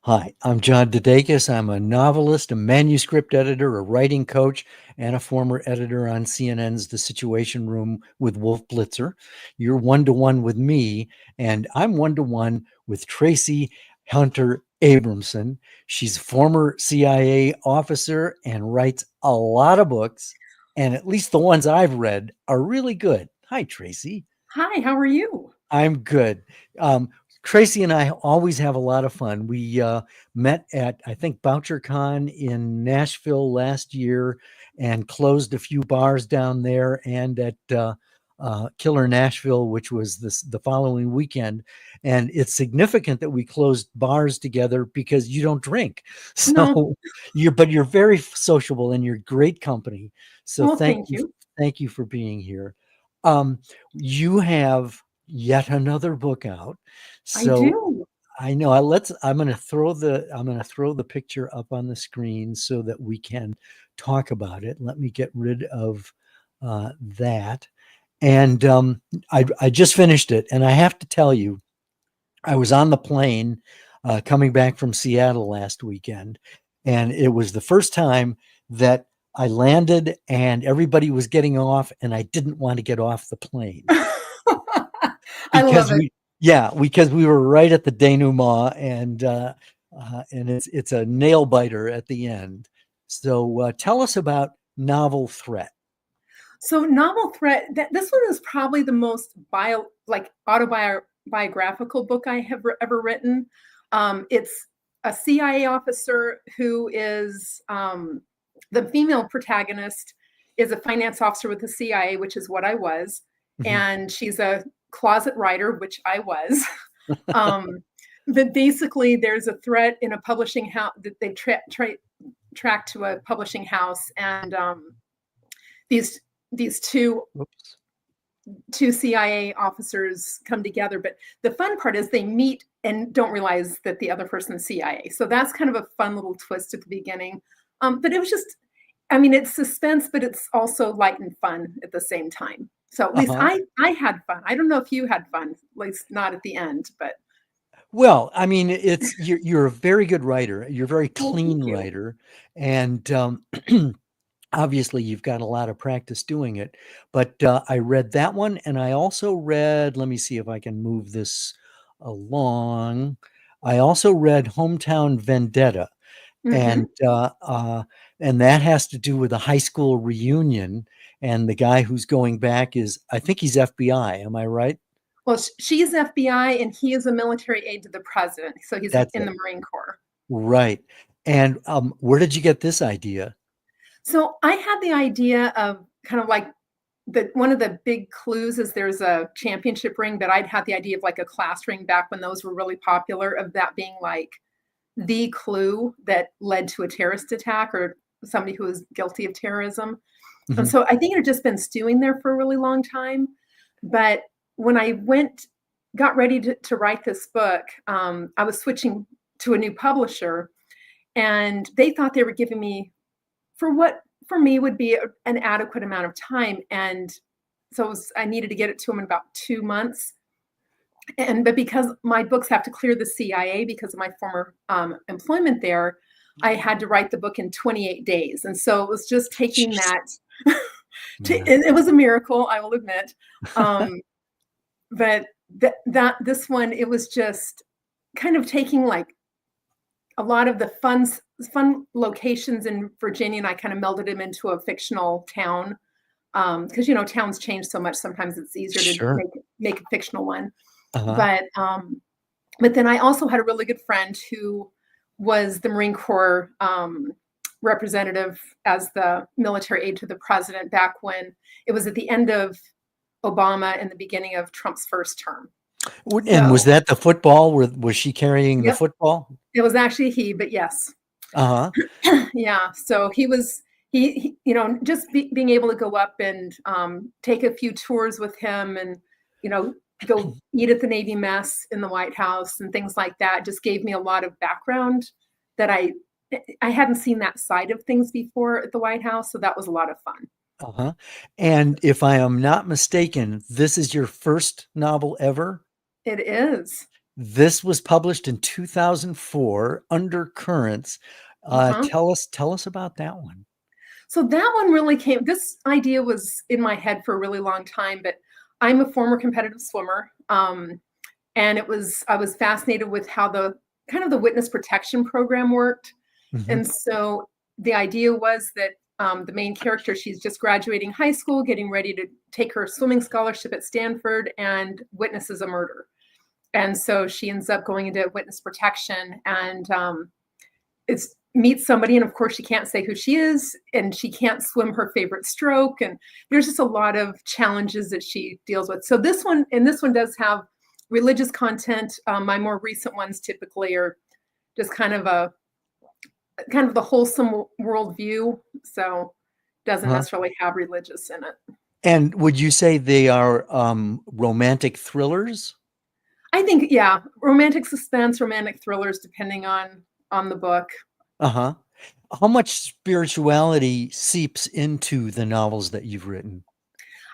Hi, I'm John DeDakis. I'm a novelist, a manuscript editor, a writing coach, and a former editor on CNN's The Situation Room with Wolf Blitzer. You're one-to-one with me, and I'm one-to-one with Traci Hunter Abramson. She's a former CIA officer and writes a lot of books, and at least the ones I've read are really good. Hi, Traci. Hi, how are you? I'm good. Um, Traci and I always have a lot of fun. We met at, I think, BoucherCon in Nashville last year and closed a few bars down there and at Killer Nashville, which was the following weekend. And it's significant that we closed bars together because you don't drink. No, So but you're very sociable and you're great company. So well, thank you. thank you for being here. Um, you have yet another book out. I So do. I know I'm going to throw the picture up on the screen so that we can talk about it. Let me get rid of that. And I just finished it. And I have to tell you, I was on the plane coming back from Seattle last weekend. And it was the first time that I landed and everybody was getting off and I didn't want to get off the plane I love it. because we were right at the denouement and it's a nail biter at the end. So tell us about Novel Threat. So, Novel Threat, this one is probably the most autobiographical book I have ever written. It's a CIA officer who is the female protagonist is a finance officer with the CIA, which is what I was, and she's a closet writer, which I was. But basically, there's a threat in a publishing house that they track to a publishing house, and these two CIA officers come together. But the fun part is they meet and don't realize that the other person's CIA. So that's kind of a fun little twist at the beginning. But it was just, I mean, it's suspense, but it's also light and fun at the same time. So at least I had fun. I don't know if you had fun, at least not at the end, but. Well, I mean, you're a very good writer. You're a very Well, clean thank you. writer, and obviously you've got a lot of practice doing it. But I read that one, and I also read. Let me see if I can move this along. I also read Hometown Vendetta, Mm-hmm. and that has to do with a high school reunion. And the guy who's going back is, I think he's FBI. Am I right? Well, she's FBI and he is a military aide to the president. So he's That's in it. the Marine Corps. Right. And where did you get this idea? So I had the idea of kind of like one of the big clues is there's a championship ring, but I'd had the idea of like a class ring back when those were really popular, of that being like the clue that led to a terrorist attack or somebody who was guilty of terrorism. And Mhm. so I think it had just been stewing there for a really long time. But when I got ready to write this book, I was switching to a new publisher, and they thought they were giving me for what for me would be an adequate amount of time. And so I needed to get it to them in about 2 months. But because my books have to clear the CIA because of my former employment there, I had to write the book in 28 days. And so it was just taking Jeez. that. Yeah. It was a miracle, I will admit. But this one, it was just kind of taking like a lot of the fun locations in Virginia, and I kind of melded them into a fictional town. Because towns change so much, sometimes it's easier to Sure. make a fictional one. Uh-huh. But then I also had a really good friend who was the Marine Corps representative as the military aide to the president back when it was at the end of Obama and the beginning of Trump's first term. And was So, that the football? Was she carrying the yep, football? it was actually he, but yes. Uh-huh. Yeah. So just being able to go up and take a few tours with him and, go eat at the Navy mess in the White House and things like that just gave me a lot of background that I hadn't seen that side of things before at the White House. So that was a lot of fun. Uh-huh. And if I am not mistaken, this is your first novel ever? It is. This was published in 2004, Undercurrents. Uh-huh. Tell us about that one. So that one really came, this idea was in my head for a really long time, but I'm a former competitive swimmer. And I was fascinated with how the kind of the witness protection program worked. Mhm. And so the idea was that the main character, she's just graduating high school, getting ready to take her swimming scholarship at Stanford, and witnesses a murder. And so she ends up going into witness protection, and it's meets somebody, and of course she can't say who she is, and she can't swim her favorite stroke, and there's just a lot of challenges that she deals with. So this one does have religious content. My more recent ones typically are just kind of the wholesome worldview, so doesn't Huh? necessarily have religious in it. And would you say they are romantic thrillers? I think, yeah, romantic suspense, romantic thrillers, depending on the book. Uh-huh. How much spirituality seeps into the novels that you've written?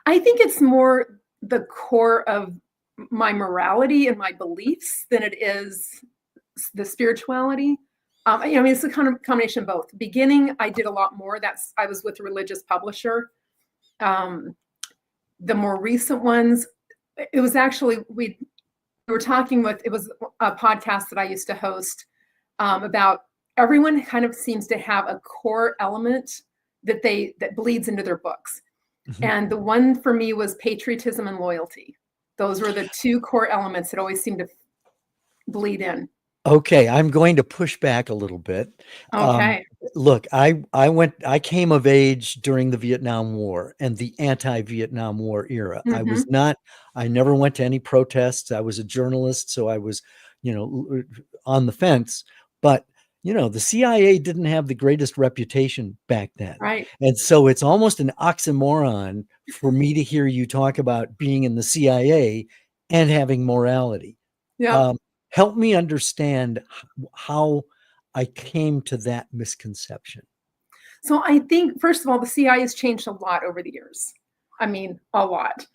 I think it's more the core of my morality and my beliefs than it is the spirituality. I mean, it's a kind of combination of both. Beginning, I did a lot more. I was with a religious publisher. The more recent ones, it was actually we were talking with. It was a podcast that I used to host about everyone kind of seems to have a core element that bleeds into their books. Mhm. And the one for me was patriotism and loyalty. Those were the two core elements that always seemed to bleed in. Okay, I'm going to push back a little bit. Okay. Look, I came of age during the Vietnam War and the anti-Vietnam War era. Mm-hmm. I never went to any protests. I was a journalist, so I was, on the fence. But, the CIA didn't have the greatest reputation back then. Right. And so it's almost an oxymoron for me to hear you talk about being in the CIA and having morality. Yep. Um, Help me understand how I came to that misconception. So I think, first of all, the CIA has changed a lot over the years. I mean, a lot.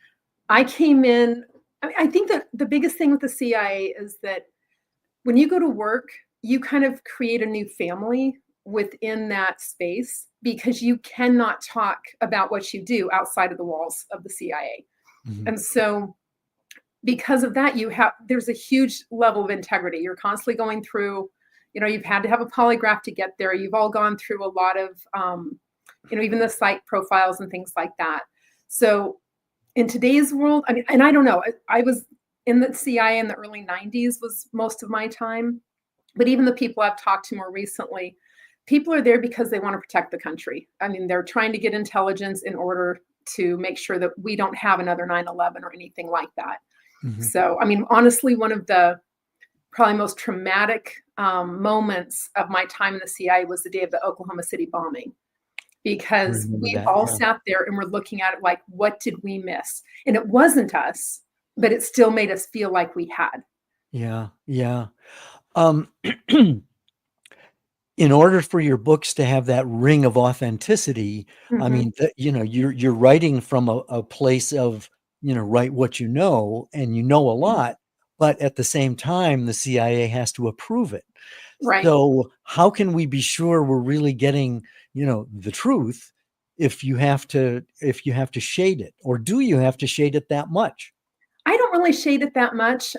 I came in, I think that the biggest thing with the CIA is that when you go to work, you kind of create a new family within that space because you cannot talk about what you do outside of the walls of the CIA. Mhm. And so because of that, there's a huge level of integrity. You're constantly going through, you've had to have a polygraph to get there. You've all gone through a lot of, even the psych profiles and things like that. So in today's world, I mean, and I don't know, I was in the CIA in the early 90s was most of my time, but even the people I've talked to more recently, people are there because they want to protect the country. I mean, they're trying to get intelligence in order to make sure that we don't have another 9/11 or anything like that. Mhm. So, I mean, honestly, one of the probably most traumatic moments of my time in the CIA was the day of the Oklahoma City bombing, I because remember we that. all Yeah. sat there and were looking at it like, what did we miss? And it wasn't us, but it still made us feel like we had. Yeah. Yeah. Um, in order for your books to have that ring of authenticity, I Mm-hmm. mean, you're writing from a place of, write what you know, and you know a lot, but at the same time, the CIA has to approve it. Right. So how can we be sure we're really getting, the truth if you have to shade it, or do you have to shade it that much? I don't really shade it that much.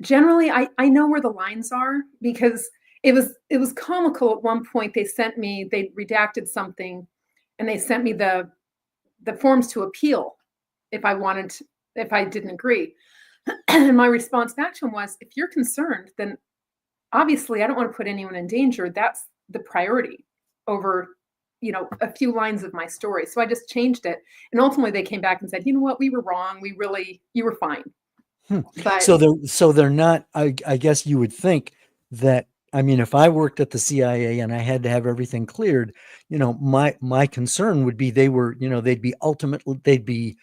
Generally, I know where the lines are because it was comical at one point. They redacted something, and they sent me the forms to appeal if I didn't agree. And my response back to him was, if you're concerned, then obviously I don't want to put anyone in danger. That's the priority over, a few lines of my story. So I just changed it. And ultimately they came back and said, you know what, we were wrong. You were fine. Hmm. But So they're not, I guess you would think that, I mean, if I worked at the CIA and I had to have everything cleared, my concern would be they'd be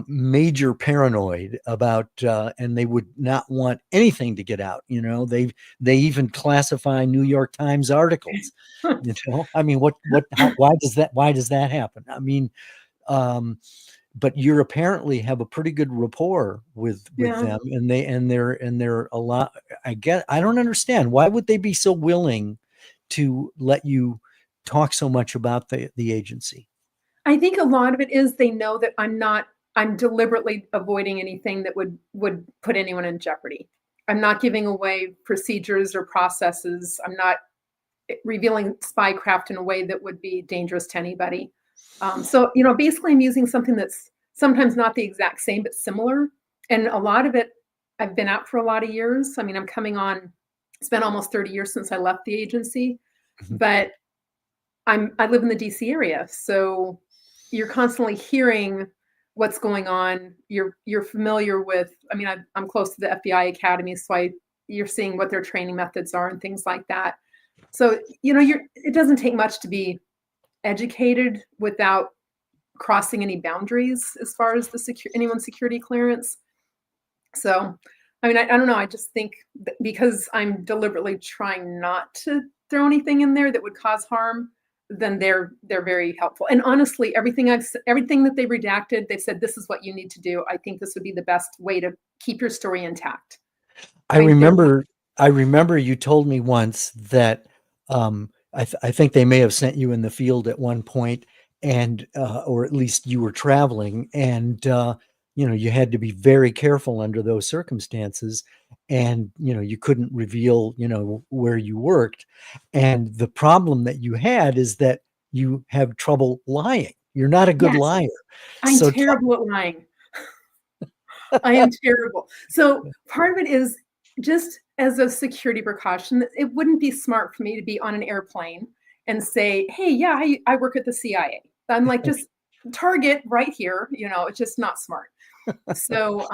major paranoid about, and they would not want anything to get out. They even classify New York Times articles. I mean, why does that happen? I mean, um, but you apparently have a pretty good rapport with Yeah. them, and they're a lot. I don't understand, why would they be so willing to let you talk so much about the agency? I think a lot of it is they know that I'm deliberately avoiding anything that would put anyone in jeopardy. I'm not giving away procedures or processes. I'm not revealing spycraft in a way that would be dangerous to anybody. So, basically I'm using something that's sometimes not the exact same, but similar. And a lot of it, I've been out for a lot of years. I mean, it's been almost 30 years since I left the agency, Mhm. but I live in the DC area. So you're constantly hearing what's going on. You're familiar with, I mean, I'm close to the FBI Academy, so you're seeing what their training methods are and things like that. So, it doesn't take much to be educated without crossing any boundaries as far as anyone's security clearance. So, I mean, I don't know. I just think that because I'm deliberately trying not to throw anything in there that would cause harm, then they're very helpful. And honestly, everything that they redacted, they said this is what you need to do. I think this would be the best way to keep your story intact. I I mean, remember you told me once that I think they may have sent you in the field at one point, and or at least you were traveling, and you had to be very careful under those circumstances, and you couldn't reveal where you worked, and the problem that you had is that you have trouble lying. You're not a good yes, liar. I'm So terrible at lying. I am terrible. So part of it is just as a security precaution, it wouldn't be smart for me to be on an airplane and say, hey, yeah, I work at the CIA. I'm like, just target right here. It's just not smart. So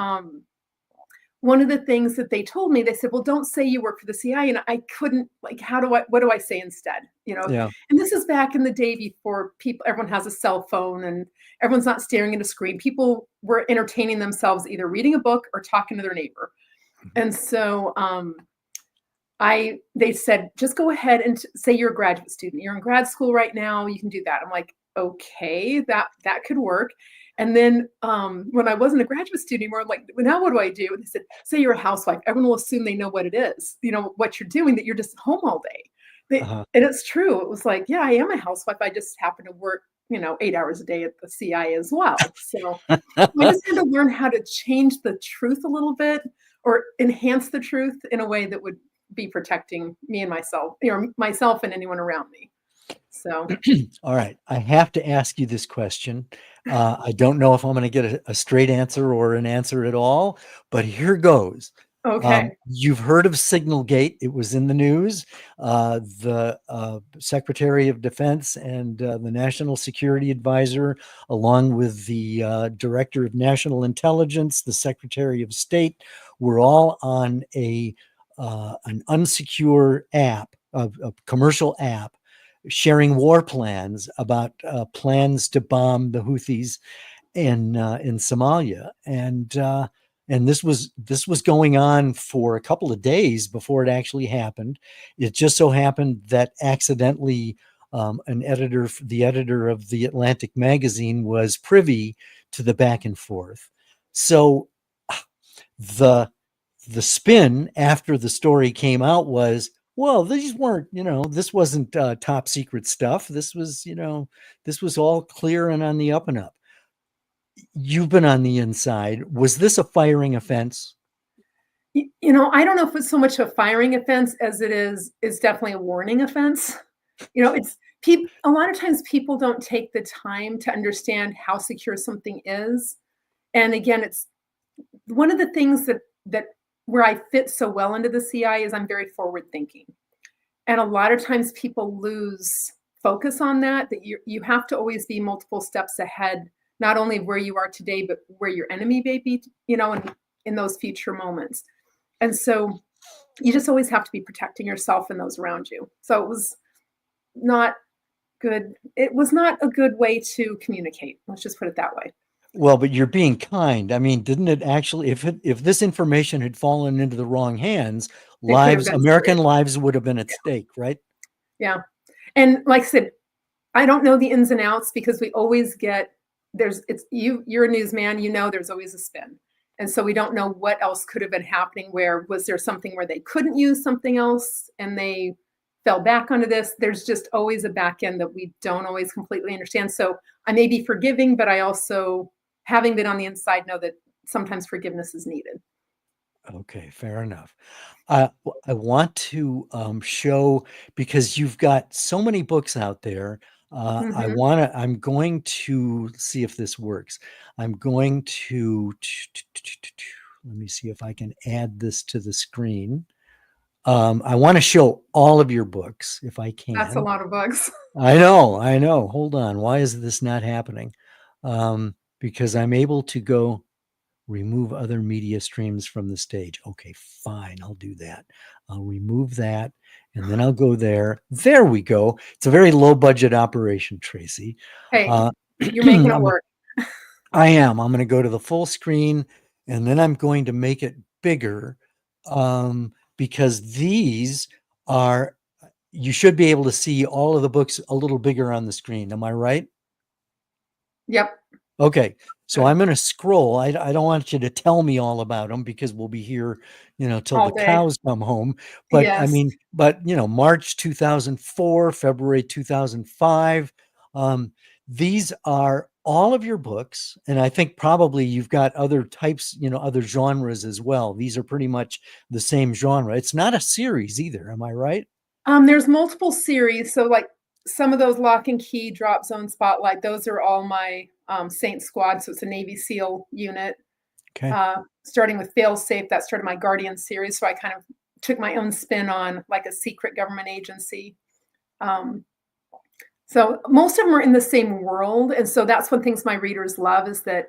one of the things that they told me, they said, well, don't say you work for the CIA. And I couldn't, like, what do I say instead? yeah. And this is back in the day before everyone has a cell phone and everyone's not staring at a screen. People were entertaining themselves, either reading a book or talking to their neighbor. And so they said, just go ahead and say you're a graduate student. You're in grad school right now. You can do that. I'm like, okay, that could work. And then when I wasn't a graduate student anymore, I'm like, well, now what do I do? And they said, say you're a housewife. Everyone will assume they know what it is, what you're doing, that you're just home all day. Uh-huh. And it's true. It was like, yeah, I am a housewife. I just happen to work, 8 hours a day at the CIA as well. So I just had to learn how to change the truth a little bit or enhance the truth in a way that would be protecting me and myself and anyone around me. So, all right, I have to ask you this question. I don't know if I'm going to get a straight answer or an answer at all, but here goes. okay. You've heard of Signalgate. It was in the news. The Secretary of Defense and the National Security Advisor, along with the Director of National Intelligence, the Secretary of State, were all on an unsecure app, a commercial app, sharing war plans about plans to bomb the Houthis in Somalia, and this was going on for a couple of days before it actually happened. It just so happened that accidentally the editor of the Atlantic magazine was privy to the back and forth. So the spin after the story came out was, well, these weren't, this wasn't top secret stuff. This was all clear and on the up and up. You've been on the inside. Was this a firing offense? I don't know if it's so much a firing offense as it's definitely a warning offense. It's people, a lot of times people don't take the time to understand how secure something is. And again, it's one of the things that where I fit so well into the CI is I'm very forward thinking. And a lot of times people lose focus on that you have to always be multiple steps ahead, not only where you are today, but where your enemy may be, in those future moments. And so you just always have to be protecting yourself and those around you. So it was not good. It was not a good way to communicate. Let's just put it that way. Well, but you're being kind. I mean, didn't it actually, if this information had fallen into the wrong hands, It could have been American serious. lives would have been at stake, right? Yeah. And like I said, I don't know the ins and outs because we always get you're a newsman, there's always a spin. And so we don't know what else could have been happening. Was there something where they couldn't use something else and they fell back onto this? There's just always a back end that we don't always completely understand. So I may be forgiving, but I also, having been on the inside, know that sometimes forgiveness is needed. Okay, fair enough. I want to show, because you've got so many books out there. I'm going to see if this works. I'm going to, let me see if I can add this to the screen. I want to show all of your books if I can. That's a lot of books. I know. Hold on. Why is this not happening? Because I'm able to go remove other media streams from the stage. Okay, fine. I'll do that. I'll remove that. And then I'll go there. There we go. It's a very low budget operation, Traci. Hey, you're making it work. I am. I'm going to go to the full screen, and then I'm going to make it bigger, because these are, you should be able to see all of the books a little bigger on the screen. Am I right? Yep. Okay. So I'm going to scroll. I don't want you to tell me all about them, because we'll be here, till all the day. cows come home. But yes. I mean, March 2004, February 2005. These are all of your books. And I think probably you've got other types, other genres as well. These are pretty much the same genre. It's not a series either. Am I right? There's multiple series. So like some of those Lock and Key, Drop Zone, Spotlight, those are all my Saint Squad. So it's a Navy SEAL unit. Okay. Starting with Fail Safe, that started my Guardian series. So I kind of took my own spin on like a secret government agency. So most of them are in the same world. And so that's one things my readers love, is that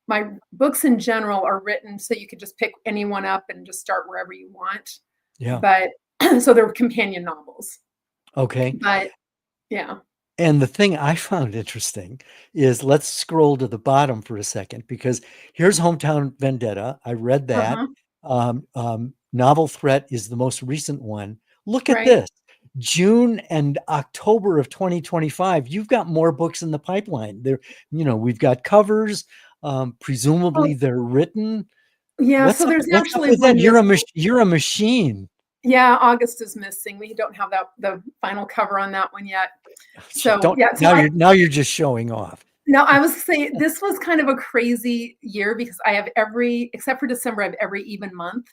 my books in general are written so you could just pick anyone up and just start wherever you want. Yeah. But so they're companion novels. Okay. But yeah. And the thing I found interesting is, let's scroll to the bottom for a second, because here's Hometown Vendetta. I read that. Novel Threat is the most recent one. Look at this. June and October of 2025. You've got more books in the pipeline. There, we've got covers. Presumably they're written. Yeah. So there's actually one. You're a machine. Yeah, August is missing. We don't have the final cover on that one yet. So now you're just showing off. No, I was saying this was kind of a crazy year, because I have except for December, I have every even month.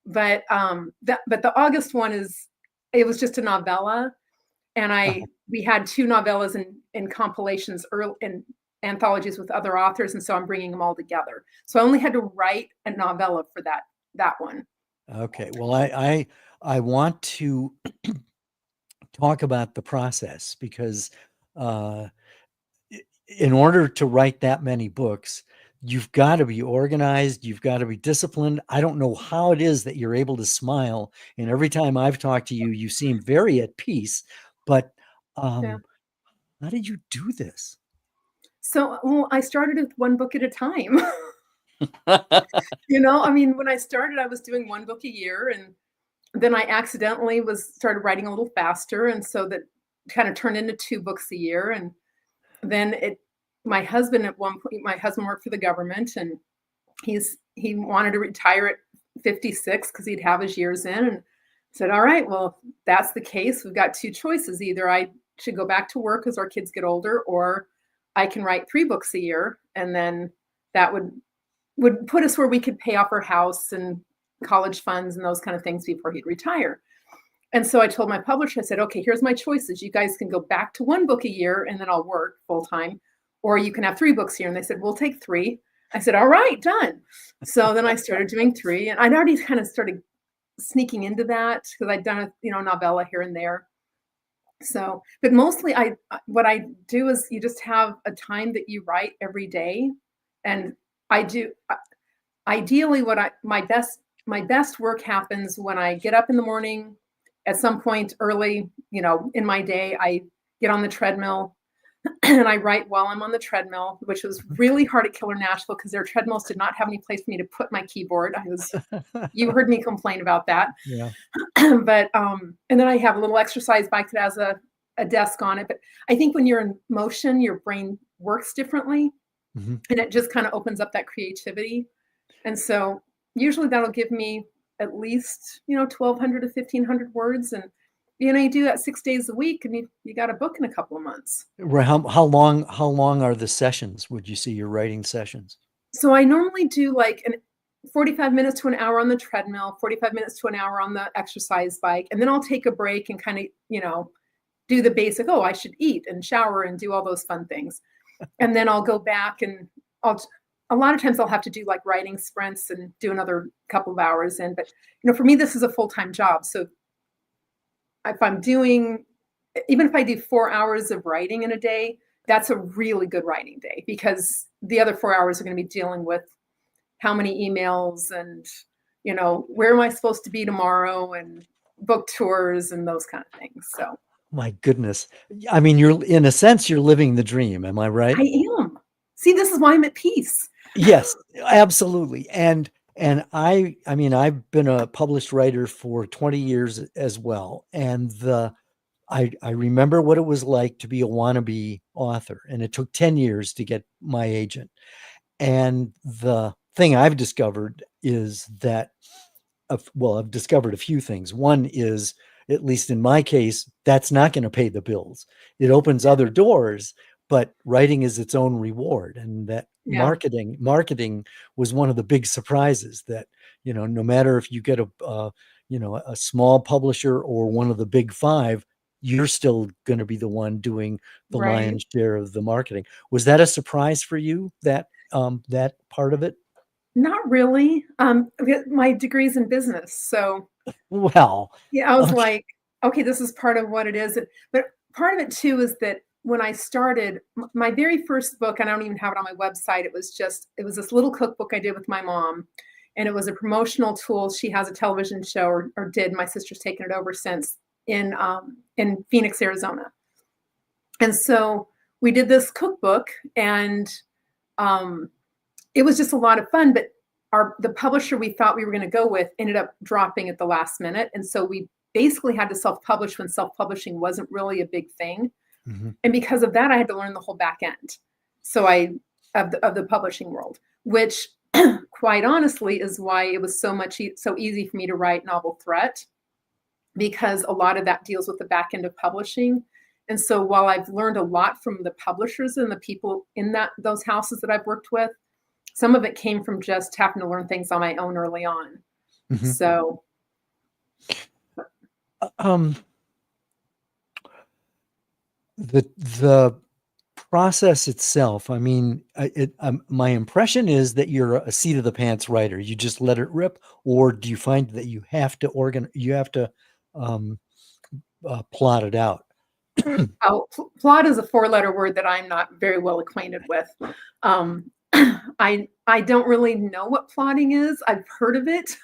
But the August one it was just a novella, and we had 2 novellas in compilations in anthologies with other authors, and so I'm bringing them all together. So I only had to write a novella for that one. Okay. Well, I want to talk about the process, because in order to write that many books, you've got to be organized. You've got to be disciplined. I don't know how it is that you're able to smile. And every time I've talked to you, you seem very at peace. But how did you do this? So, I started with one book at a time. When I started, I was doing one book a year, and then I accidentally started writing a little faster. And so that kind of turned into 2 books a year. And then my husband worked for the government, and he wanted to retire at 56 because he'd have his years in, and said, all right, well, if that's the case, we've got 2 choices. Either I should go back to work as our kids get older, or I can write 3 books a year. And then that would put us where we could pay off our house and college funds and those kind of things before he'd retire. And so I told my publisher, I said, okay, here's my choices. You guys can go back to 1 book a year and then I'll work full time, or you can have 3 books here. And they said, we'll take 3. I said, all right, done. So then I started doing 3, and I'd already kind of started sneaking into that because I'd done a novella here and there. So, but mostly what I do is you just have a time that you write every day. And I do, ideally my best work happens when I get up in the morning. At some point early, in my day, I get on the treadmill and I write while I'm on the treadmill, which was really hard at Killer Nashville because their treadmills did not have any place for me to put my keyboard. You heard me complain about that. Yeah. But and then I have a little exercise bike that has a desk on it. But I think when you're in motion, your brain works differently, and it just kind of opens up that creativity. And so usually that'll give me at least, 1,200 to 1,500 words. And, you do that 6 days a week, and you got a book in a couple of months. Right. How long are the sessions? Would you see your writing sessions? So I normally do like 45 minutes to an hour on the treadmill, 45 minutes to an hour on the exercise bike. And then I'll take a break and kind of, do the basic, I should eat and shower and do all those fun things. And then I'll go back and a lot of times I'll have to do like writing sprints and do another couple of hours in. But, for me, this is a full-time job. So even if I do 4 hours of writing in a day, that's a really good writing day, because the other 4 hours are going to be dealing with how many emails and, where am I supposed to be tomorrow, and book tours and those kind of things. So. My goodness. I mean, in a sense, you're living the dream. Am I right? I am. See, this is why I'm at peace. Yes, absolutely. And I mean, I've been a published writer for 20 years as well. And I remember what it was like to be a wannabe author. And it took 10 years to get my agent. And the thing I've discovered is that, I've discovered a few things. One is, at least in my case, that's not going to pay the bills. It opens other doors, but writing is its own reward. And that marketing was one of the big surprises that, no matter if you get a small publisher or one of the big five, you're still going to be the one doing the lion's share of the marketing. Was that a surprise for you, that part of it? Not really. My degree's in business. So, well, yeah, I was like, okay, this is part of what it is. But part of it too is that when I started my very first book, and I don't even have it on my website, it was this little cookbook I did with my mom, and it was a promotional tool. She has a television show, or did. My sister's taken it over since, in Phoenix, Arizona. And so we did this cookbook, and it was just a lot of fun. But the publisher we thought we were going to go with ended up dropping at the last minute, and so we basically had to self-publish when self-publishing wasn't really a big thing. And because of that, I had to learn the whole back end. So of the publishing world, which quite honestly is why it was so easy for me to write Novel Threat, because a lot of that deals with the back end of publishing. And so while I've learned a lot from the publishers and the people in those houses that I've worked with, some of it came from just having to learn things on my own early on. So. The process itself, I mean, my impression is that you're a seat of the pants writer. You just let it rip, or do you find that you have to plot it out? Plot is a 4-letter word that I'm not very well acquainted with. I don't really know what plotting is. I've heard of it.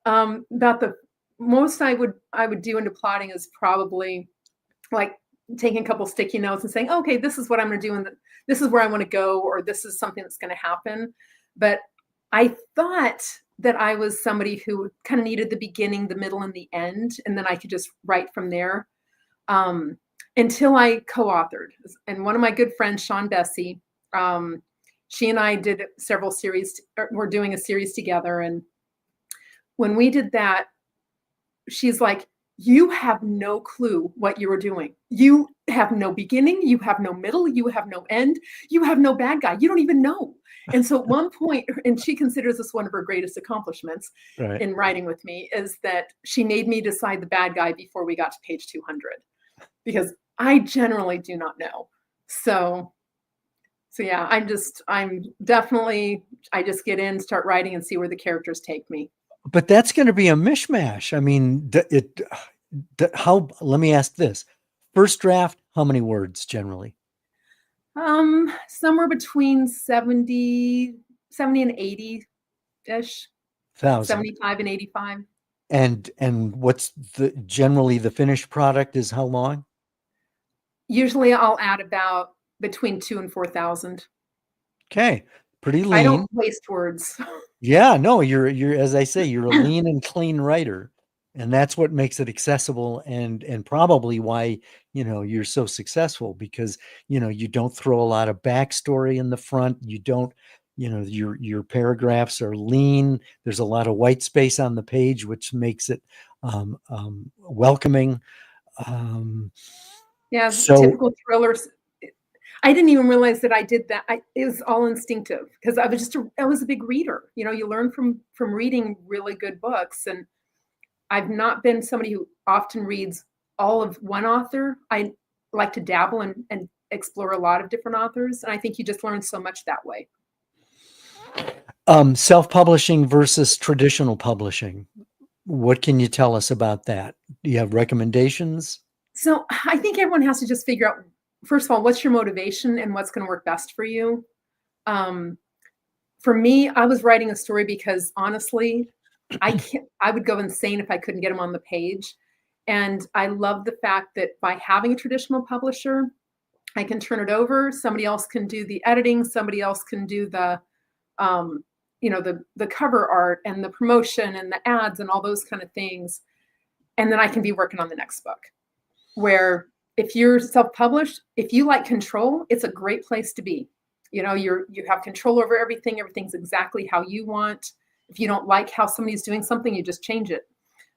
About the most I would do into plotting is probably like taking a couple sticky notes and saying, okay, this is what I'm going to do, and this is where I want to go, or this is something that's going to happen. But I thought that I was somebody who kind of needed the beginning, the middle, and the end, and then I could just write from there, until I co-authored. And one of my good friends, Sean Bessie, she and I did several series. We're doing a series together, and when we did that, she's like, you have no clue what you were doing. You have no beginning. You have no middle. You have no end. You have no bad guy. You don't even know. And so at one point, and she considers this one of her greatest accomplishments in writing with me, is that she made me decide the bad guy before we got to page 200, because I generally do not know. So yeah, I just get in, start writing, and see where the characters take me. But that's going to be a mishmash. I mean, let me ask this. First draft, how many words generally? Somewhere between 70 and 80-ish. 75 and 85. And what's generally the finished product is how long? Usually I'll add about between 2,000 and 4,000. Okay. Pretty lean. I don't waste words. Yeah, no, you're as I say, you're a lean and clean writer. And that's what makes it accessible, and probably why, you're so successful, because, you don't throw a lot of backstory in the front. You don't, your paragraphs are lean. There's a lot of white space on the page, which makes it welcoming. Yeah, So typical thrillers. I didn't even realize that I did that. It was all instinctive because I was a big reader. You learn from reading really good books, and I've not been somebody who often reads all of one author. I like to dabble and explore a lot of different authors, and I think you just learn so much that way. self-publishing versus traditional publishing. What can you tell us about that? Do you have recommendations? So I think everyone has to just figure out, first of all, what's your motivation and what's going to work best for you. For me, I was writing a story because honestly, I would go insane if I couldn't get them on the page. And I love the fact that by having a traditional publisher, I can turn it over. Somebody else can do the editing. Somebody else can do the cover art and the promotion and the ads and all those kind of things. And then I can be working on the next book. Where if you're self-published, if you like control, it's a great place to be. You have control over everything. Everything's exactly how you want. If you don't like how somebody's doing something, you just change it.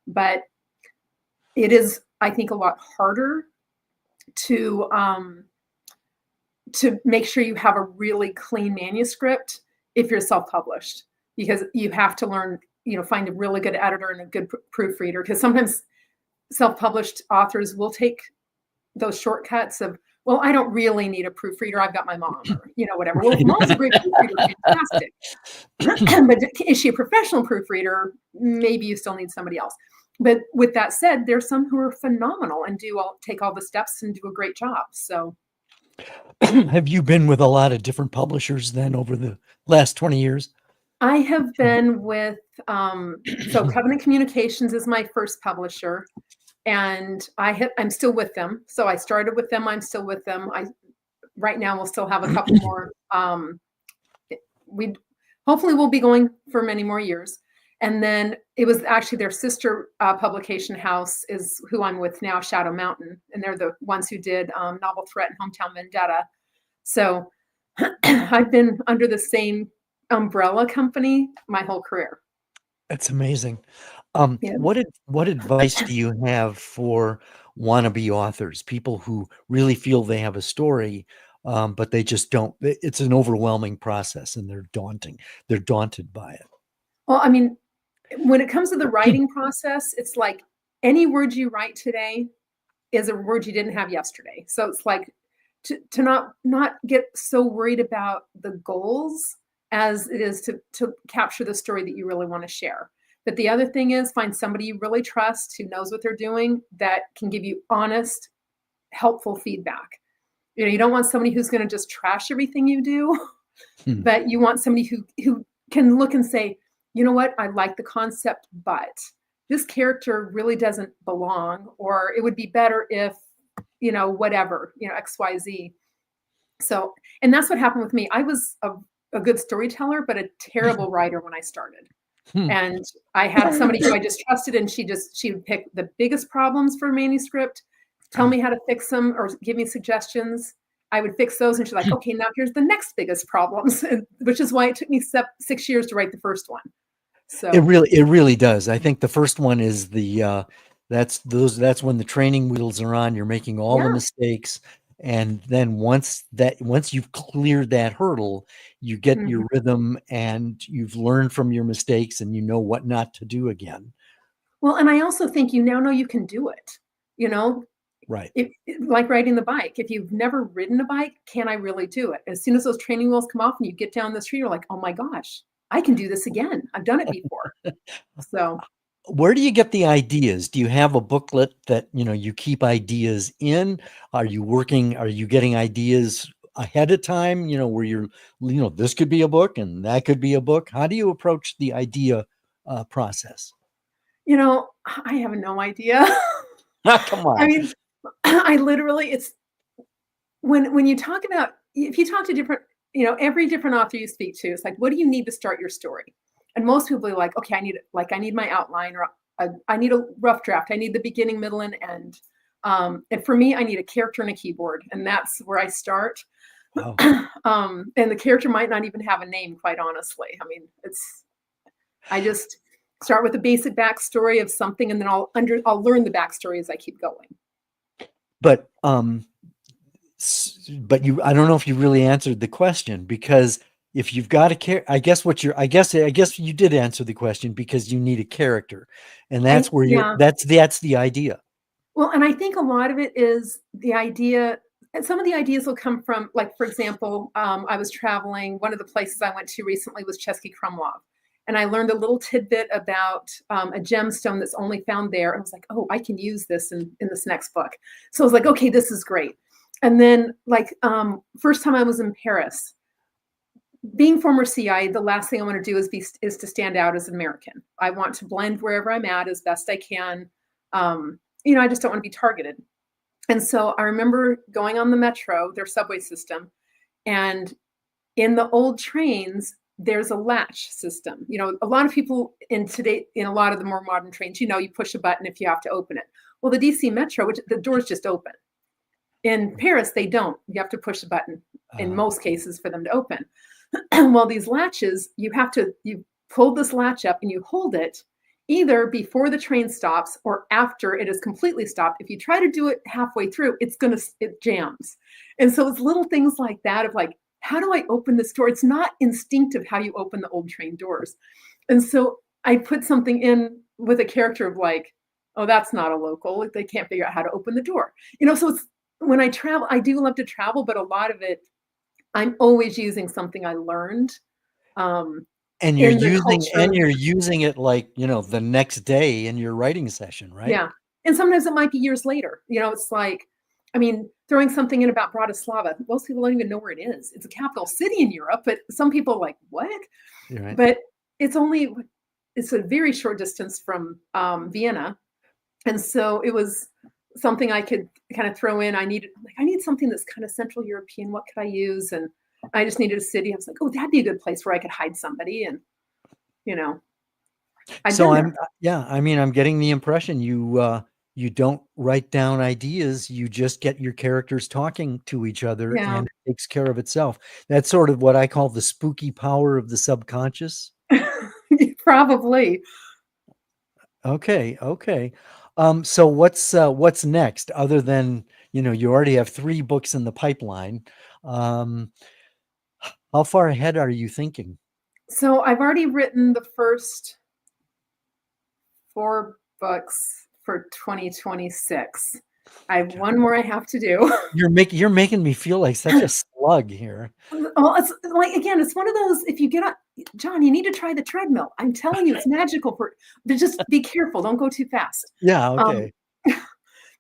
But it is, I think, a lot harder to make sure you have a really clean manuscript if you're self-published, because you have to learn, find a really good editor and a good proofreader, because sometimes self-published authors will take those shortcuts of, well, I don't really need a proofreader. I've got my mom, or, whatever. Well, if mom's a great proofreader, fantastic. But is she a professional proofreader? Maybe you still need somebody else. But with that said, there's some who are phenomenal and take all the steps and do a great job. So have you been with a lot of different publishers then over the last 20 years? I have been with, so Covenant Communications is my first publisher, and I'm still with them. So I started with them. I'm still with them. Right now we'll still have a couple more. Hopefully we'll be going for many more years. And then it was actually their sister publication house is who I'm with now, Shadow Mountain. And they're the ones who did Novel Threat and Hometown Vendetta. So I've been under the same umbrella company my whole career. That's amazing. Yeah. What advice do you have for wannabe authors, people who really feel they have a story, but they just don't? It's an overwhelming process, and they're daunted by it. Well, I mean, when it comes to the writing process, it's like any word you write today is a word you didn't have yesterday. So it's like to not get so worried about the goals as it is to capture the story that you really want to share. But the other thing is, find somebody you really trust who knows what they're doing, that can give you honest, helpful feedback. You don't want somebody who's going to just trash everything you do, but you want somebody who can look and say, you know what, I like the concept, but this character really doesn't belong, or it would be better if, whatever, XYZ. So, and that's what happened with me. I was a good storyteller, but a terrible writer when I started. And I had somebody who I just trusted, and she would pick the biggest problems for a manuscript, tell me how to fix them, or give me suggestions. I would fix those, and she's like, okay, now here's the next biggest problems, which is why it took me 6 years to write the first one. So it really does. I think the first one is that's when the training wheels are on. You're making all the mistakes. And then once you've cleared that hurdle, you get your rhythm, and you've learned from your mistakes, and you know what not to do again. Well, and I also think you now know you can do it, Right. Like riding the bike. If you've never ridden a bike, can I really do it? As soon as those training wheels come off and you get down the street, you're like, oh my gosh, I can do this again. I've done it before. So where do you get the ideas? Do you have a booklet that, you keep ideas in? Are you getting ideas ahead of time, where you're, this could be a book and that could be a book? How do you approach the idea process? I have no idea. Come on. I mean, I literally, it's when you talk about, if you talk to different, every different author you speak to, it's like, what do you need to start your story? And most people are like, okay, I need my outline, or I need a rough draft. I need the beginning, middle, and end. And for me, I need a character and a keyboard, and that's where I start. Wow. And the character might not even have a name, quite honestly. I mean, I just start with a basic backstory of something, and then I'll learn the backstory as I keep going. But I don't know if you really answered the question, because if you've got I guess you did answer the question, because you need a character, and that's where that's the idea. Well, and I think a lot of it is the idea. And some of the ideas will come from, like, for example, I was traveling. One of the places I went to recently was Chesky Krumlov. And I learned a little tidbit about a gemstone that's only found there. I was like, oh, I can use this in this next book. So I was like, okay, this is great. And then, like, first time I was in Paris, being former CI, the last thing I want to do is to stand out as an American. I want to blend wherever I'm at as best I can. I just don't want to be targeted. And so I remember going on the metro, their subway system, and in the old trains, there's a latch system. A lot of people in a lot of the more modern trains, you push a button if you have to open it. Well, the DC Metro, the doors just open. In Paris, they don't. You have to push a button in most cases for them to open. Well, these latches, you pull this latch up and you hold it either before the train stops or after it is completely stopped. If you try to do it halfway through, it jams. And so it's little things like that of like, how do I open this door? It's not instinctive how you open the old train doors. And so I put something in with a character of like, oh, that's not a local. They can't figure out how to open the door. So it's, when I travel, I do love to travel, but a lot of it, I'm always using something I learned. And you're using it like, the next day in your writing session, right? Yeah. And sometimes it might be years later. It's like, throwing something in about Bratislava, most people don't even know where it is. It's a capital city in Europe, but some people are like, what? Right. But it's a very short distance from Vienna. And so it was something I could kind of throw in. I need something that's kind of Central European. What could I use? And I just needed a city. I was like, oh, that'd be a good place where I could hide somebody. And, I'm getting the impression you don't write down ideas. You just get your characters talking to each other, and it takes care of itself. That's sort of what I call the spooky power of the subconscious. Probably. Okay. So what's next, other than, you already have 3 books in the pipeline? How far ahead are you thinking? So I've already written the first 4 books for 2026. I have one more I have to do. You're making me feel like such a slug here. Well, it's like, again, it's one of those, if you get up, John, you need to try the treadmill. I'm telling you, it's magical but just be careful. Don't go too fast. Yeah. Okay.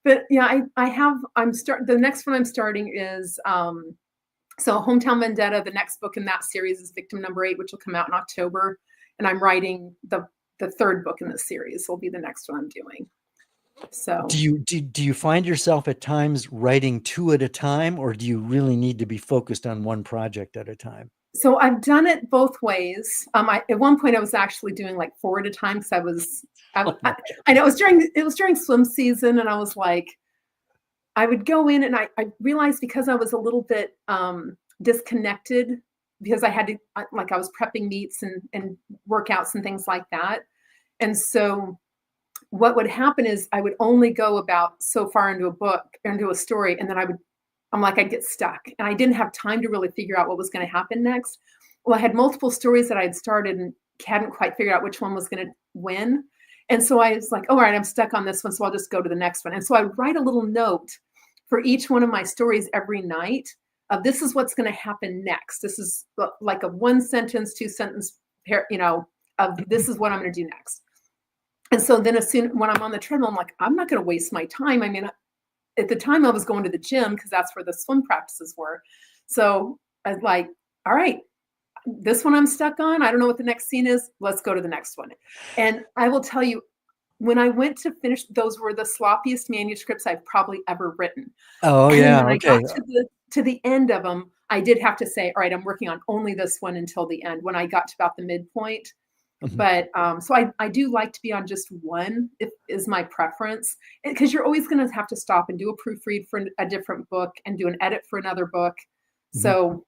But yeah, the next one I'm starting is, so Hometown Vendetta. The next book in that series is Victim Number 8, which will come out in October. And I'm writing the 3rd book in this series. Will be the next one I'm doing. So do you find yourself at times writing 2 at a time, or do you really need to be focused on one project at a time? So I've done it both ways. At one point I was actually doing like 4 at a time, because I know it was during swim season, and I was like, I would go in and I realized, because I was a little bit disconnected, because I had to, I was prepping meets and workouts and things like that. And so what would happen is I would only go about so far into a book, into a story, and then I'd get stuck, and I didn't have time to really figure out what was going to happen next. Well, I had multiple stories that I had started and hadn't quite figured out which one was going to win. And so I was like, all right, I'm stuck on this one, so I'll just go to the next one. And so I write a little note for each one of my stories every night of, this is what's going to happen next. This is like a 1-sentence, 2-sentence, of this is what I'm going to do next. And so then when I'm on the treadmill, I'm like, I'm not going to waste my time. At the time I was going to the gym, because that's where the swim practices were. So I was like, all right, this one I'm stuck on. I don't know what the next scene is. Let's go to the next one. And I will tell you, when I went to finish, those were the sloppiest manuscripts I've probably ever written. Oh, yeah. When I got to the end of them, I did have to say, all right, I'm working on only this one until the end. When I got to about the midpoint, Mhm. But so I do like to be on just one, if is my preference, because you're always going to have to stop and do a proofread for a different book and do an edit for another book. Mhm. So,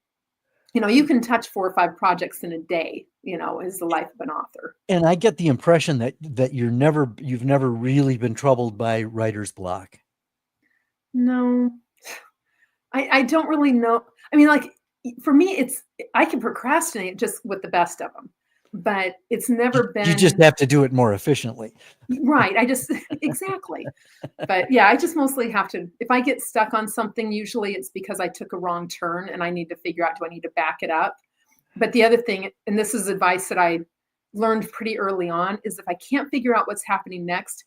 you can touch 4 or 5 projects in a day, is the life of an author. And I get the impression that you've never really been troubled by writer's block. No, I don't really know. I mean, like, for me, I can procrastinate just with the best of them, but it's You, never you just been have to do it more efficiently. right. I just exactly. But yeah, I just mostly have to, if I get stuck on something, usually it's because I took a wrong turn and I need to figure out, do I need to back it up? But the other thing, and this is advice that I learned pretty early on, is if I can't figure out what's happening next,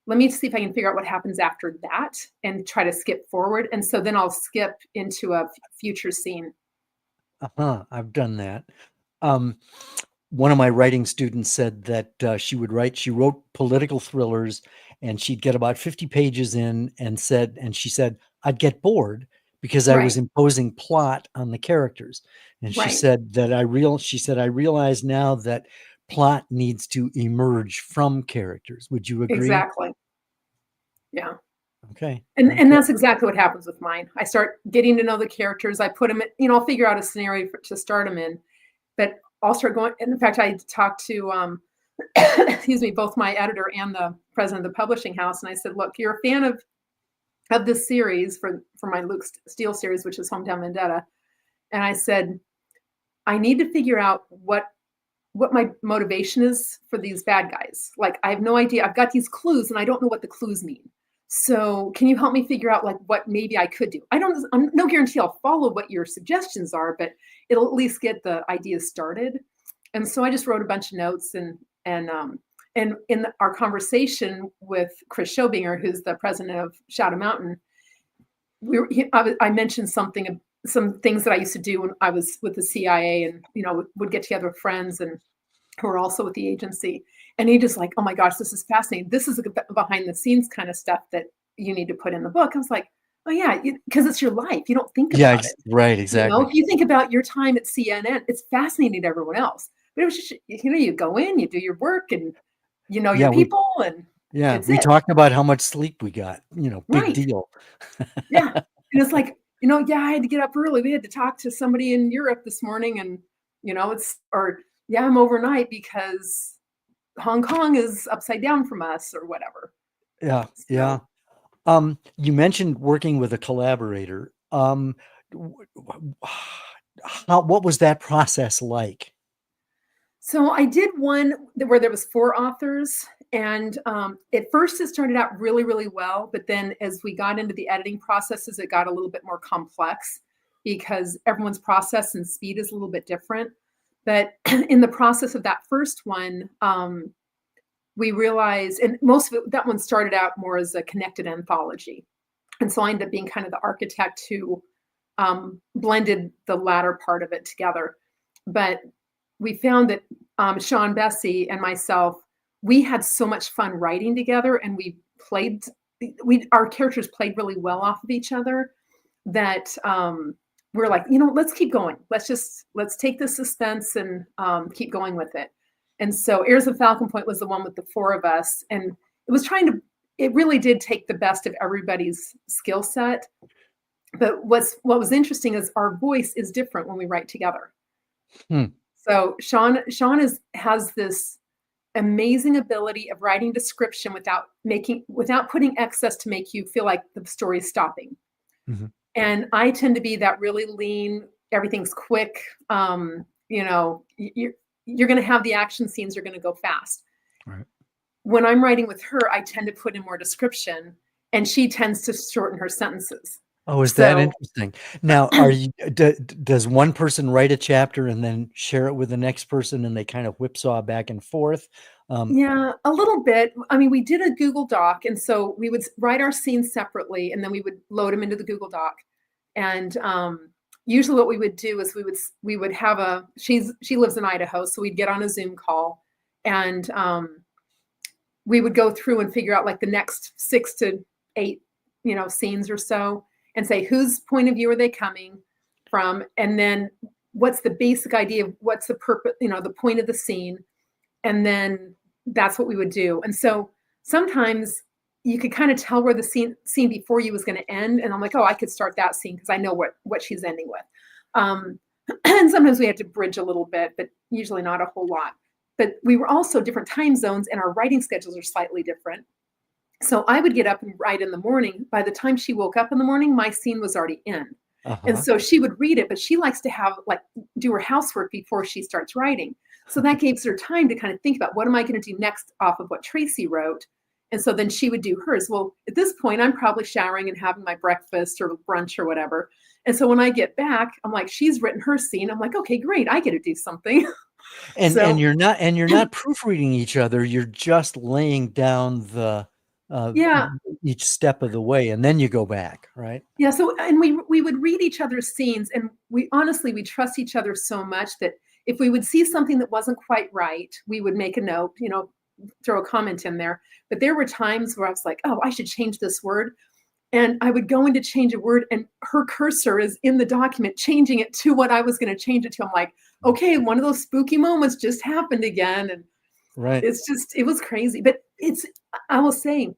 let me see if I can figure out what happens after that and try to skip forward. And so then I'll skip into a future scene. I've done that. Um, one of my writing students said that she wrote political thrillers, and she'd get about 50 pages in and she said, I'd get bored because I was Right, imposing plot on the characters. And right, she said, I realize now that plot needs to emerge from characters. Would you agree? exactly. Yeah. Okay. And Okay. that's exactly what happens with mine. I start getting to know the characters. I put them in, I'll figure out a scenario to start them in, but I'll start going. And in fact, I talked to, excuse me, both my editor and the president of the publishing house. And I said, look, you're a fan of this series for my Luke Steele series, which is Hometown Vendetta. And I said, I need to figure out what my motivation is for these bad guys. Like, I have no idea. I've got these clues and I don't know what the clues mean. So can you help me figure out like what maybe I could do? I'm no guarantee I'll follow what your suggestions are, but it'll at least get the ideas started. And so I just wrote a bunch of notes and in our conversation with Chris Schobinger, who's the president of Shadow Mountain, I mentioned some things that I used to do when I was with the CIA, and would get together with friends and who are also with the agency. And he just like, oh my gosh, this is fascinating. This is a behind the scenes kind of stuff that you need to put in the book. I was like, oh yeah, because it's your life. You don't think Yeah, about it. right, exactly. If you think about your time at CNN, it's fascinating to everyone else. But it was just, you go in, you do your work, and you know Yeah, your people, and yeah, it's we it. talked about how much sleep we got, big Right. deal. Yeah. And it's like, yeah, I had to get up early. We had to talk to somebody in Europe this morning, and yeah, I'm overnight because Hong Kong is upside down from us or whatever. Yeah, yeah. So You mentioned working with a collaborator. W- w- what was that process like? so I did one where there was 4 authors, and at first it started out really, really well, but then as we got into the editing processes, it got a little bit more complex because everyone's process and speed is a little bit different. But in the process of that first one, we realized, and most of it, that one started out more as a connected anthology. And so I ended up being kind of the architect who blended the latter part of it together. But we found that Sean Bessie and myself, we had so much fun writing together, and our characters played really well off of each other that we're like, let's keep going. Let's take the suspense and keep going with it. And so Heirs of Falcon Point was the one with the 4 of us, and it really did take the best of everybody's skill set. But what was interesting is our voice is different when we write together. Hmm. So Sean has this amazing ability of writing description without putting excess to make you feel like the story is stopping. Mm-hmm. And I tend to be that really lean, everything's quick. You're going to have the action scenes are going to go fast. Right. When I'm writing with her, I tend to put in more description, and she tends to shorten her sentences. Oh, is that So interesting? Now, does one person write a chapter and then share it with the next person, and they kind of whipsaw back and forth? yeah, a little bit. I mean, we did a Google Doc, and so we would write our scenes separately, and then we would load them into the Google Doc. And usually, what we would do is we would have she lives in Idaho, so we'd get on a Zoom call, and we would go through and figure out like the next 6 to 8, scenes or so, and say whose point of view are they coming from, and then what's the basic idea of what's the purpose, the point of the scene. and then that's what we would do. And so sometimes you could kind of tell where the scene before you was going to end, and I'm like, oh, I could start that scene because I know what she's ending with. And sometimes we had to bridge a little bit, but usually not a whole lot. But we were also different time zones, and our writing schedules are slightly different. So I would get up and write in the morning. By the time she woke up in the morning, my scene was already in. And so she would read it, but she likes to have do her housework before she starts writing. So that gives her time to kind of think about, what am I going to do next off of what Traci wrote? And so then she would do hers. Well, at this point, I'm probably showering and having my breakfast or brunch or whatever. And so when I get back, I'm like, she's written her scene. I'm like, okay, great. I get to do something. And you're not proofreading each other. You're just laying down the each step of the way, and then you go back, right? Yeah. So, and we would read each other's scenes, and we trust each other so much that if we would see something that wasn't quite right, we would make a note, throw a comment in there. But there were times where I was like, oh, I should change this word. And I would go in to change a word, and her cursor is in the document, changing it to what I was going to change it to. I'm like, okay, one of those spooky moments just happened again. And right. It was crazy. But I will say,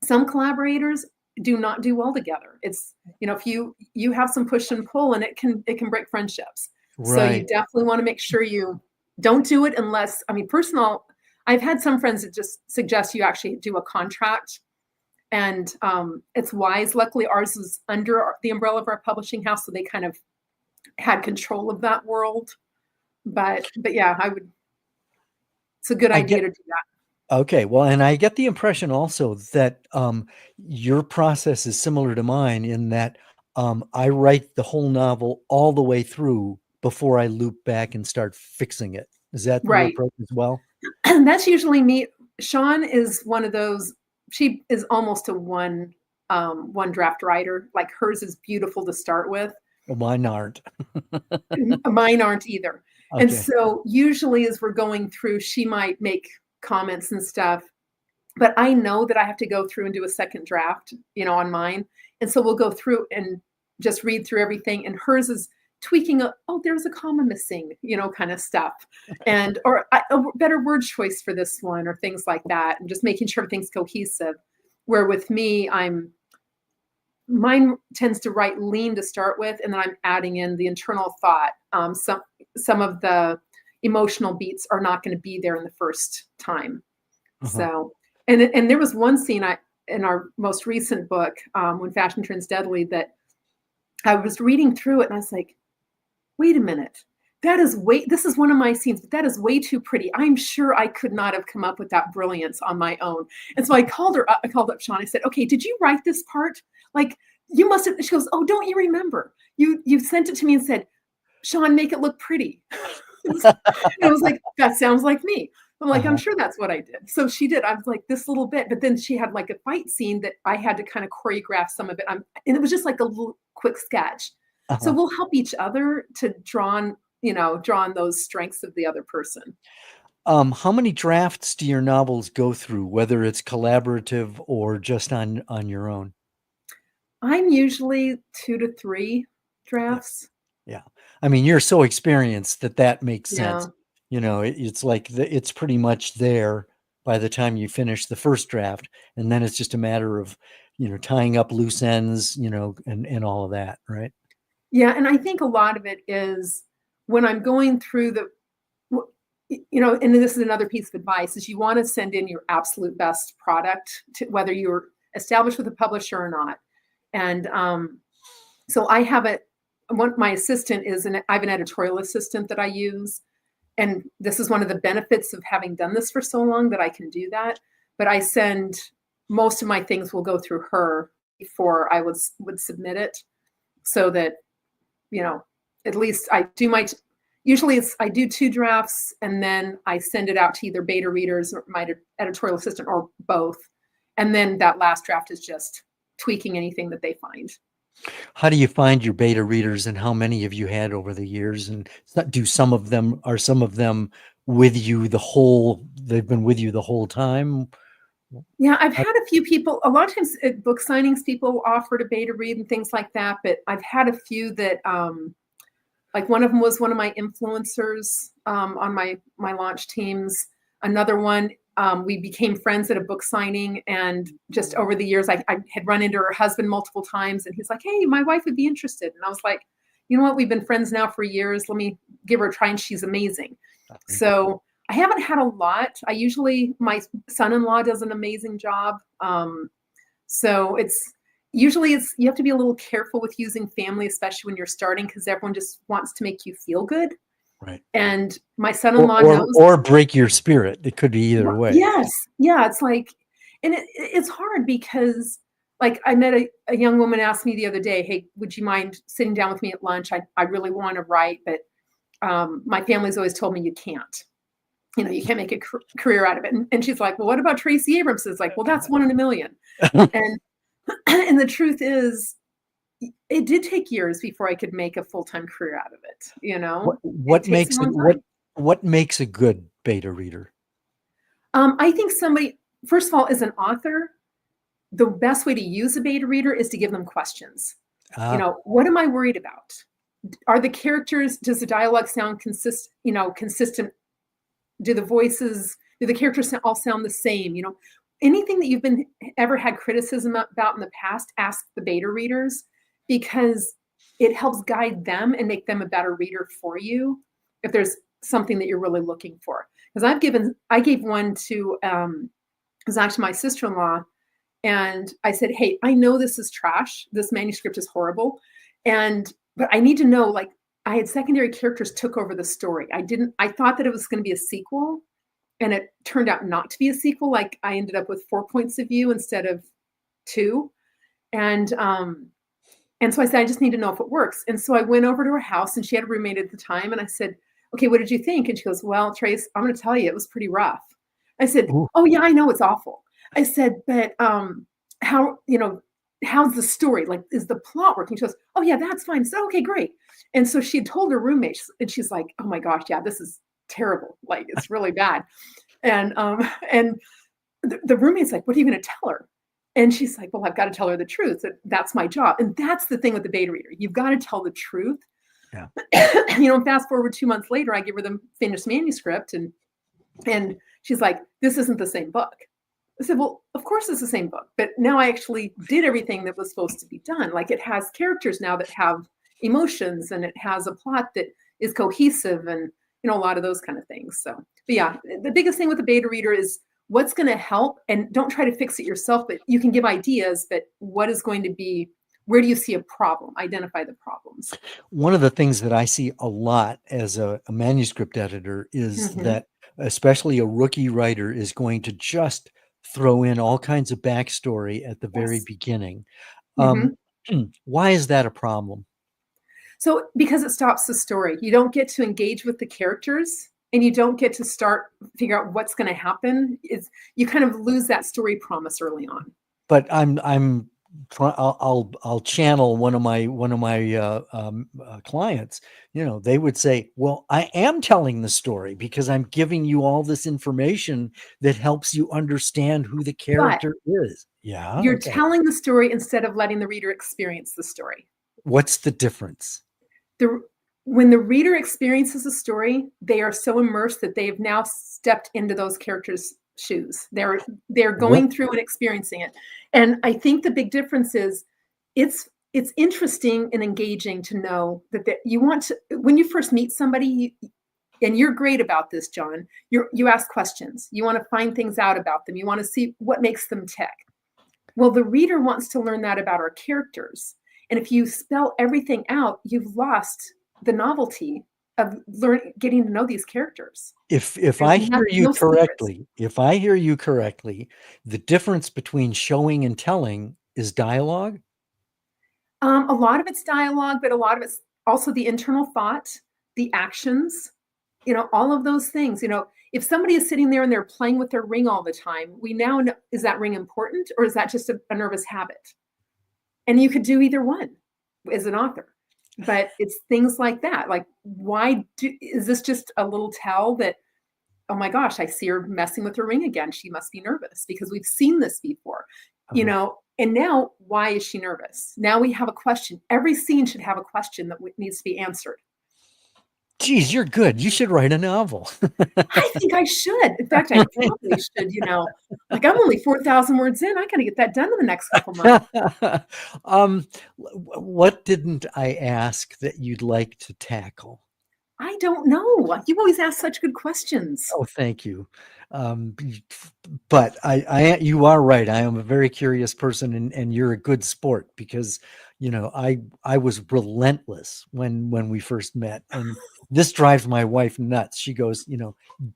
some collaborators do not do well together. It's, if you have some push and pull, and it can break friendships. Right. So you definitely want to make sure you don't do it unless, I've had some friends that just suggest you actually do a contract. And it's wise. Luckily, ours was under the umbrella of our publishing house, so they kind of had control of that world. But yeah, it's a good idea to do that. Okay, well, and I get the impression also that your process is similar to mine in that I write the whole novel all the way through before I loop back and start fixing it. Is that your approach as well? That's usually me. Sean is one of those. She is almost a one draft writer. Like, hers is beautiful to start with. Well, mine aren't. Mine aren't either. Okay. And so usually as we're going through, she might make comments and stuff, but I know that I have to go through and do a second draft, on mine. And so we'll go through and just read through everything. And hers is tweaking, there's a comma missing, kind of stuff. And, or a better word choice for this one, or things like that. And just making sure everything's cohesive. Where with me, mine tends to write lean to start with, and then I'm adding in the internal thought. Some of the emotional beats are not going to be there in the first time. So, and there was one scene in our most recent book, When Fashion Turns Deadly, that I was reading through it, and I was like, wait a minute, this is one of my scenes, but that is way too pretty. I'm sure I could not have come up with that brilliance on my own. And so I called up Sean. I said, okay, did you write this part? Like, you must have. She goes, oh, don't you remember? You sent it to me and said, Sean, make it look pretty. I was like, that sounds like me. I'm like, I'm sure that's what I did. So she did. I was like, this little bit, but then she had like a fight scene that I had to kind of choreograph some of it. And it was just like a little quick sketch. So we'll help each other to draw on those strengths of the other person. How many drafts do your novels go through, whether it's collaborative or just on your own? I'm usually 2 to 3 drafts. Yeah. You're so experienced that makes sense. It's like it's pretty much there by the time you finish the first draft, and then it's just a matter of, tying up loose ends, and all of that, right? Yeah. And I think a lot of it is when I'm going through and this is another piece of advice, is you want to send in your absolute best product, to whether you're established with a publisher or not. And so I have my assistant I have an editorial assistant that I use. And this is one of the benefits of having done this for so long, that I can do that. But I send most of my things will go through her before I would submit it, so that, at least I do usually I do 2 drafts, and then I send it out to either beta readers or my editorial assistant, or both. And then that last draft is just tweaking anything that they find. How do you find your beta readers, and how many have you had over the years? And are some of them with you they've been with you the whole time? Yeah, I've had a few people, a lot of times at book signings, people offer to beta read and things like that. But I've had a few that, like one of them was one of my influencers on my launch teams. Another one, we became friends at a book signing, and just over the years, I had run into her husband multiple times, and he's like, "Hey, my wife would be interested." And I was like, "You know what? We've been friends now for years. Let me give her a try." And she's amazing. So I haven't had a lot. My son-in-law does an amazing job. So you have to be a little careful with using family, especially when you're starting, because everyone just wants to make you feel good. Right. And my son-in-law knows. Or break your spirit. It could be either way. Yes. Yeah. It's like, and it's hard because, like, I met a young woman asked me the other day, "Hey, would you mind sitting down with me at lunch? I really want to write, but my family's always told me you can't. You can't make a career out of it." And she's like, "Well, what about Traci Abramson?" It's like, "Well, that's 1 in a million." And and the truth is, it did take years before I could make a full-time career out of it. What makes a good beta reader? I think somebody, first of all, as an author, the best way to use a beta reader is to give them questions. What am I worried about? Are the characters, does the dialogue sound consistent? Do the characters all sound the same? Anything that you've ever had criticism about in the past, ask the beta readers, because it helps guide them and make them a better reader for you if there's something that you're really looking for. Because I gave one to, it was actually my sister-in-law, and I said, "Hey, I know this is trash. This manuscript is horrible. But I need to know, like, I had secondary characters took over the story. I thought that it was going to be a sequel, and it turned out not to be a sequel. Like, I ended up with 4 points of view instead of 2. And so I said, I just need to know if it works." And so I went over to her house, and she had a roommate at the time. And I said, "Okay, what did you think?" And she goes, "Well, Trace, I'm going to tell you, it was pretty rough." I said, Ooh. "Oh yeah, I know it's awful." I said, "But how's the story? Like, is the plot working?" She goes, "Oh yeah, that's fine." I said, "Okay, great." And so she had told her roommate, and she's like, "Oh my gosh, yeah, this is terrible. Like, it's really bad." And the roommate's like, "What are you going to tell her?" And she's like, "Well, I've got to tell her the truth. That's my job." And that's the thing with the beta reader. You've got to tell the truth. Yeah. Fast forward 2 months later, I give her the finished manuscript, and she's like, "This isn't the same book." I said, "Well, of course it's the same book, but now I actually did everything that was supposed to be done. Like, it has characters now that have emotions, and it has a plot that is cohesive, and a lot of those kind of things." So, but yeah, the biggest thing with the beta reader is what's going to help, and don't try to fix it yourself, but you can give ideas, but what is going to be, where do you see a problem? Identify the problems. One of the things that I see a lot as a manuscript editor is Mhm. that especially a rookie writer is going to just throw in all kinds of backstory at the very Yes. beginning. Mhm. Why is that a problem? So, because it stops the story, you don't get to engage with the characters, and you don't get to figure out what's going to happen. You kind of lose that story promise early on. But I'll channel one of my clients. They would say, "Well, I am telling the story because I'm giving you all this information that helps you understand who the But character is." Yeah. you're Okay. telling the story instead of letting the reader experience the story. What's the difference? When the reader experiences a story, they are so immersed that they have now stepped into those characters' shoes. They're going through and experiencing it. And I think the big difference is it's interesting and engaging to know that you want to, when you first meet somebody, and you're great about this, John, you ask questions. You want to find things out about them. You want to see what makes them tick. Well, the reader wants to learn that about our characters. And if you spell everything out, you've lost the novelty of getting to know these characters. If I hear you no secrets. correctly, the difference between showing and telling is dialogue. A lot of it's dialogue, but a lot of it's also the internal thought, the actions, all of those things. If somebody is sitting there and they're playing with their ring all the time, we now know, is that ring important, or is that just a nervous habit? And you could do either one as an author. But it's things like that. Like, is this just a little tell that, oh my gosh, I see her messing with her ring again. She must be nervous because we've seen this before, and now why is she nervous? Now we have a question. Every scene should have a question that needs to be answered. Geez, you're good. You should write a novel. I think I should. In fact, I probably should, like I'm only 4,000 words in. I got to get that done in the next couple months. What didn't I ask that you'd like to tackle? I don't know. You always ask such good questions. Oh, thank you. But you are right. I am a very curious person, and you're a good sport because, I was relentless when we first met, and this drives my wife nuts. She goes,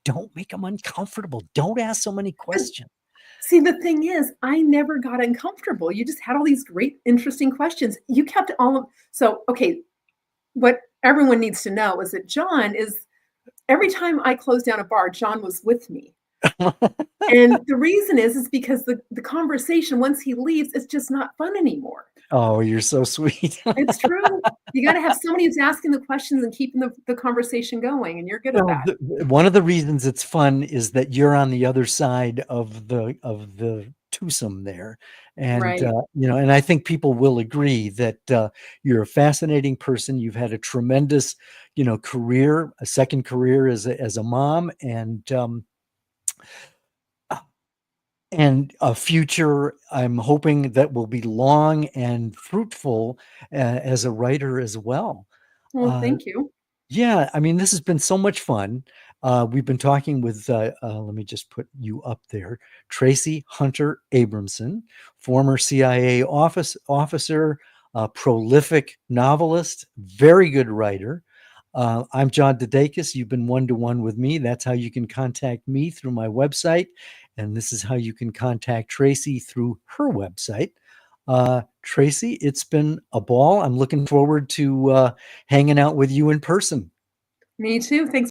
don't make them uncomfortable. Don't ask so many questions. See, the thing is, I never got uncomfortable. You just had all these great, interesting questions. You kept so, okay, what everyone needs to know is that John is, every time I closed down a bar, John was with me. And the reason is because the conversation, once he leaves, it's just not fun anymore. Oh, you're so sweet. It's true. You got to have somebody who's asking the questions and keeping the conversation going, and you're good at that. One of the reasons it's fun is that you're on the other side of the twosome there, and Right. and I think people will agree that you're a fascinating person. You've had a tremendous, career, a second career as a mom, and a future I'm hoping that will be long and fruitful as a writer as well. Well, Uh, thank you. yeah, I mean, this has been so much fun. We've been talking with, let me just put you up there, Traci Hunter Abramson, former CIA officer, prolific novelist, very good writer. I'm John DeDakis. You've been one-to-one with me. That's how you can contact me, through my website. And this is how you can contact Traci through her website. Traci, it's been a ball. I'm looking forward to hanging out with you in person. Me too. Thanks.